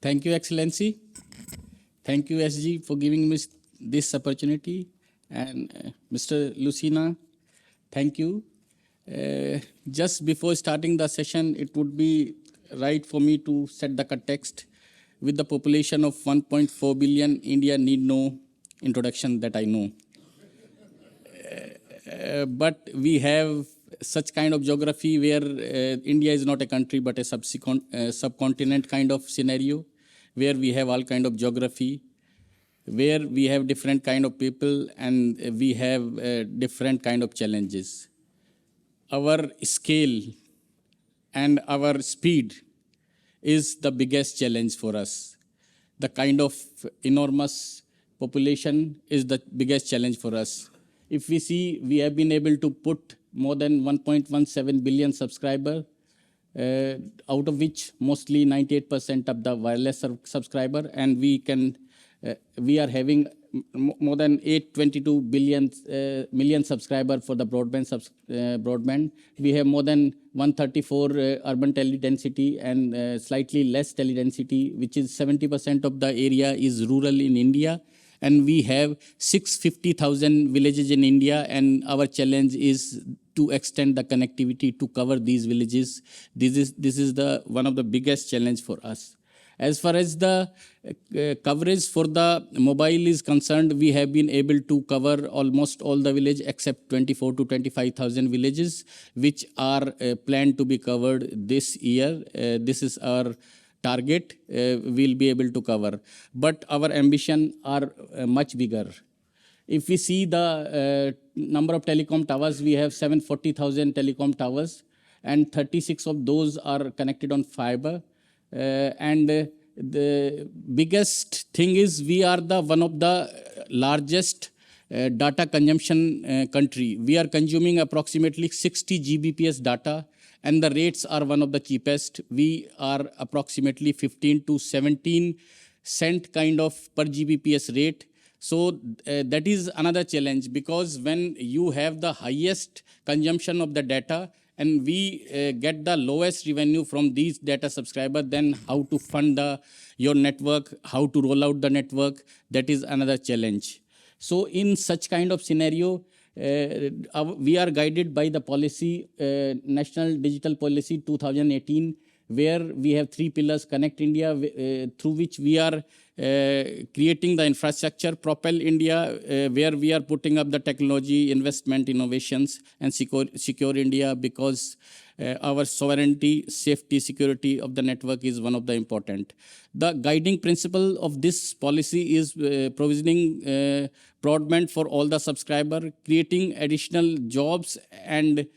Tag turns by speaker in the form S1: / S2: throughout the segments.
S1: Thank you, Excellency. Thank you, SG, for giving me this opportunity. And Mr. Lucina, thank you. Just before starting the session, it would be right for me to set the context. With the population of 1.4 billion, India need no introduction that I know. But we have such kind of geography where India is not a country but a subcontinent kind of scenario, where we have all kind of geography, where we have different kind of people and we have different kind of challenges. Our scale and our speed is the biggest challenge for us. The kind of enormous population is the biggest challenge for us. If we see, we have been able to put more than 1.17 billion subscribers, out of which mostly 98% of the wireless subscriber, and we are having more than 822 million subscribers for the broadband. We have more than 134 urban teledensity and slightly less teledensity, which is 70% of the area is rural in India. And we have 650,000 villages in India, and our challenge is to extend the connectivity to cover these villages. This is one of the biggest challenge for us. As far as the coverage for the mobile is concerned, we have been able to cover almost all the village except 24 to 25,000 villages, which are planned to be covered this year. This is our target. We'll be able to cover. But our ambition are much bigger. If we see the number of telecom towers, we have 740,000 telecom towers, and 36 of those are connected on fiber. And the biggest thing is we are one of the largest data consumption country. We are consuming approximately 60 Gbps data, and the rates are one of the cheapest. We are approximately 15 to 17 cent kind of per Gbps rate. So that is another challenge, because when you have the highest consumption of the data and we get the lowest revenue from these data subscribers, then how to fund your network, how to roll out the network, that is another challenge. So in such kind of scenario, we are guided by the policy, National Digital Policy 2018, where we have 3 pillars: Connect India, through which we are creating the infrastructure; Propel India, where we are putting up the technology, investment, innovations; and Secure India, because our sovereignty, safety, security of the network is one of the important. The guiding principle of this policy is provisioning broadband for all the subscriber, creating additional jobs, and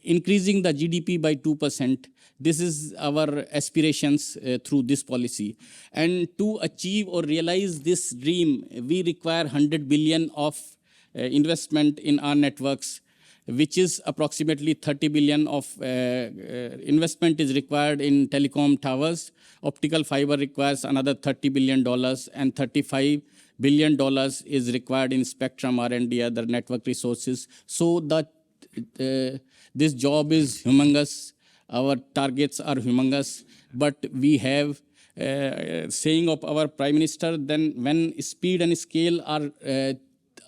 S1: increasing the GDP by 2%. This is our aspirations through this policy. And to achieve or realize this dream, we require 100 billion of investment in our networks, which is approximately 30 billion of investment is required in telecom towers. Optical fiber requires another $30 billion, and $35 billion is required in spectrum, R&D, other network resources. So this job is humongous. Our targets are humongous, but we have saying of our Prime Minister, then when speed and scale are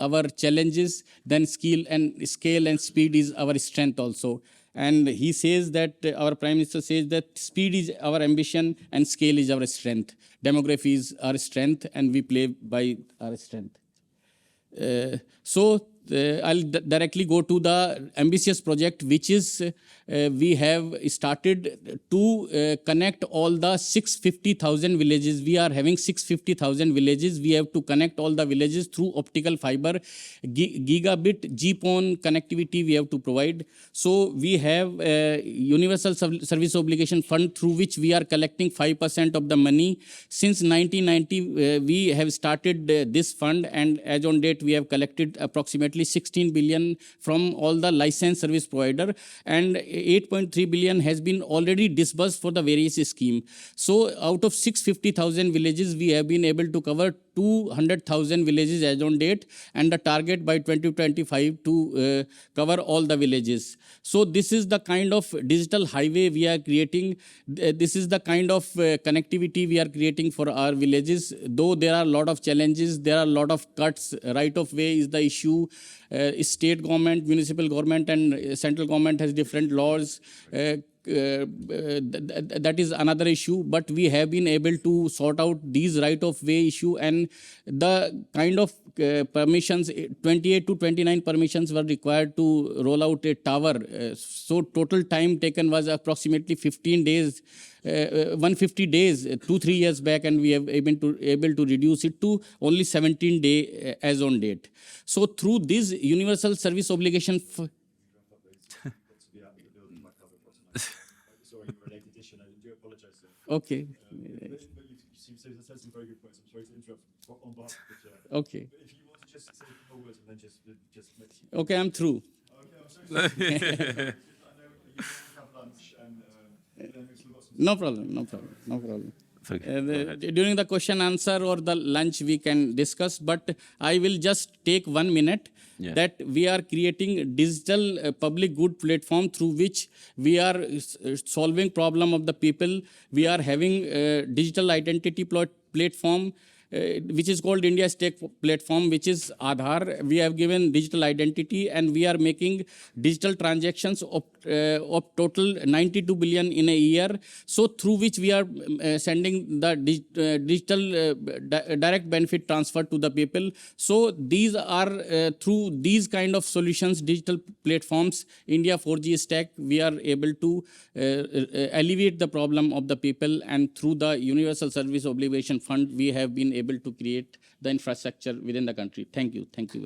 S1: our challenges, then scale and speed is our strength also. And he says that, our Prime Minister says that speed is our ambition and scale is our strength. Demography is our strength, and we play by our strength. So I'll directly go to the ambitious project, which is we have started to connect all the 650,000 villages. We are having 650,000 villages. We have to connect all the villages through optical fiber. Gigabit GPON connectivity we have to provide. So we have Universal Service Obligation Fund, through which we are collecting 5% of the money. Since 1990, we have started this fund, and as on date, we have collected approximately 16 billion from all the licensed service provider, and 8.3 billion has been already disbursed for the various scheme. So out of 650,000 villages, we have been able to cover 200,000 villages as on date, and the target by 2025 to cover all the villages. So this is the kind of digital highway we are creating. This is the kind of connectivity we are creating for our villages. Though there are a lot of challenges, there are a lot of cuts. Right of way is the issue. State government, municipal government, and central government has different laws. That is another issue, but we have been able to sort out these right of way issue, and the kind of permissions, 28 to 29 permissions were required to roll out a tower. So total time taken was approximately 15 days, 150 days 2-3 years back, and we have able to reduce it to only 17 days as on date. So through this universal service obligation okay.
S2: But you said some very good points. I'm sorry to interrupt on behalf of the chair.
S1: Okay.
S2: But if you want to just say a few more words and then just make
S1: Okay, I'm through.
S2: Okay, I'm sorry. I know you want to have lunch and then we've still got some.
S1: No problem, no problem, no problem.
S3: Okay.
S1: During the question answer or the lunch we can discuss, but I will just take 1 minute that we are creating digital public good platform through which we are solving problem of the people. We are having digital identity platform which is called India Stack platform, which is Aadhaar. We have given digital identity, and we are making digital transactions of total 92 billion in a year. So through which we are sending the digital direct benefit transfer to the people. So these are through these kind of solutions, digital platforms, India 4G stack, we are able to alleviate the problem of the people, and through the Universal Service Obligation Fund, we have been able to create the infrastructure within the country. Thank you. Thank you.